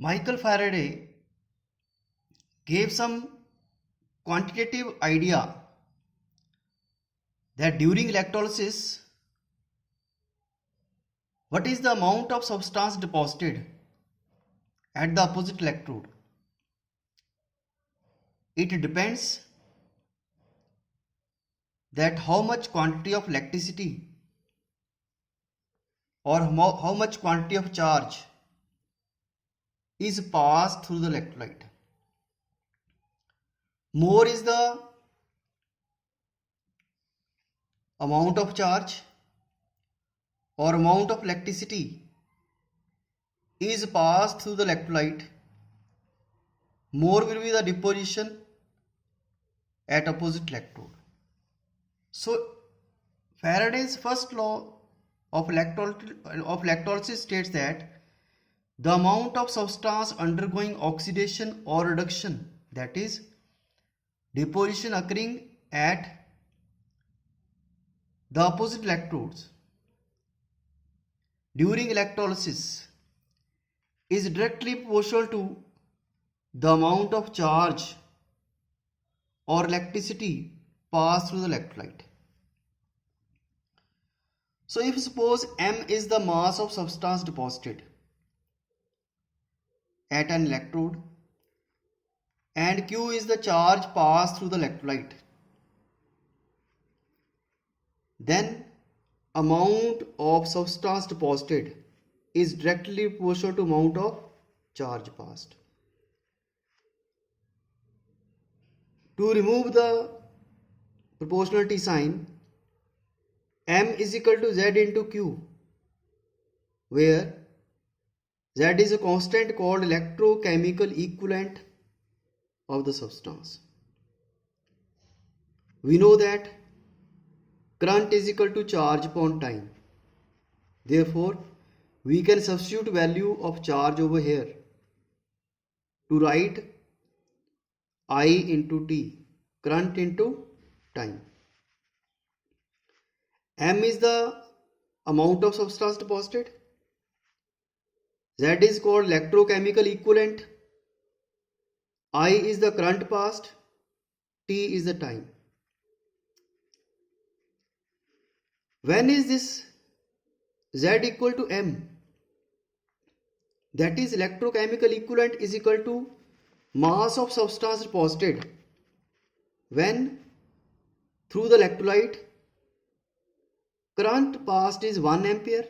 Michael Faraday gave some quantitative idea that during electrolysis, what is the amount of substance deposited at the opposite electrode? It depends that how much quantity of electricity or how much quantity of charge is passed through the electrolyte. More is the amount of charge or amount of electricity is passed through the electrolyte, more will be the deposition at opposite electrode. So Faraday's first law of electrolysis states that the amount of substance undergoing oxidation or reduction, that is deposition occurring at the opposite electrodes during electrolysis, is directly proportional to the amount of charge or electricity passed through the electrolyte. So if suppose m is the mass of substance deposited at an electrode and q is the charge passed through the electrolyte, then amount of substance deposited is directly proportional to amount of charge passed. To remove the proportionality sign, m is equal to z into q, where z is a constant called electrochemical equivalent of the substance. We know that current is equal to charge upon time. Therefore, we can substitute value of charge over here to write I into T, current into time. M is the amount of substance deposited. Z is called electrochemical equivalent. I is the current passed. T is the time. When is this Z equal to M? That is electrochemical equivalent is equal to mass of substance deposited when through the electrolyte current passed is 1 ampere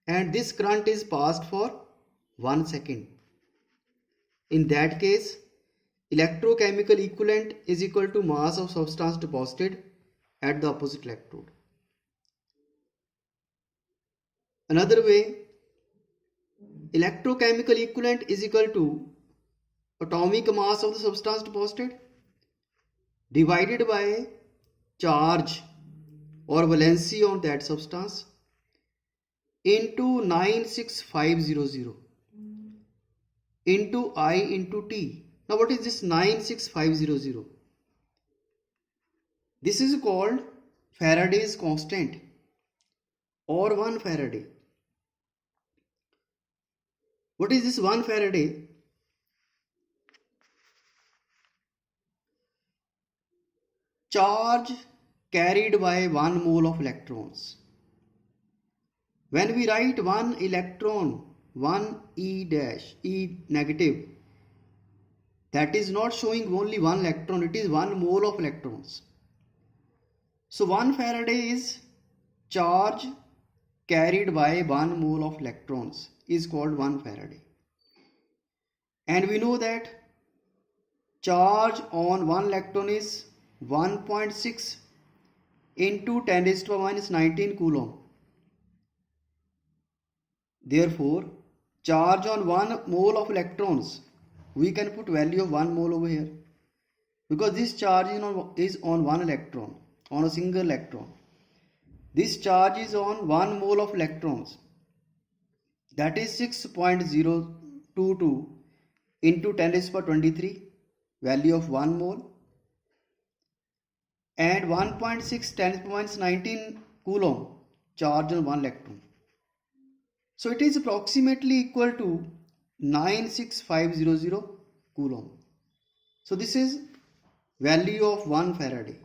and this current is passed for 1 second. In that case, electrochemical equivalent is equal to mass of substance deposited at the opposite electrode. Another way, electrochemical equivalent is equal to atomic mass of the substance deposited divided by charge or valency on that substance into 96500 into I into T. Now what is this 96500? This is called Faraday's constant or 1 Faraday. What is this 1 Faraday? Charge carried by 1 mole of electrons. When we write 1 electron, 1 E dash, E negative, that is not showing only 1 electron, it is 1 mole of electrons. So 1 Faraday is charge carried by 1 mole of electrons is called 1 Faraday. And we know that charge on 1 electron is 1.6 into 10 raised to the minus 19 coulomb. Therefore, charge on 1 mole of electrons, we can put value of 1 mole over here because this charge is on 1 electron, on a single electron. This charge is on 1 mole of electrons, that is 6.022 into 10 raised to the 23, value of 1 mole, and 1.6 10 to the minus 19 coulomb charge on 1 electron. So it is approximately equal to 96500 coulomb. So this is value of 1 Faraday.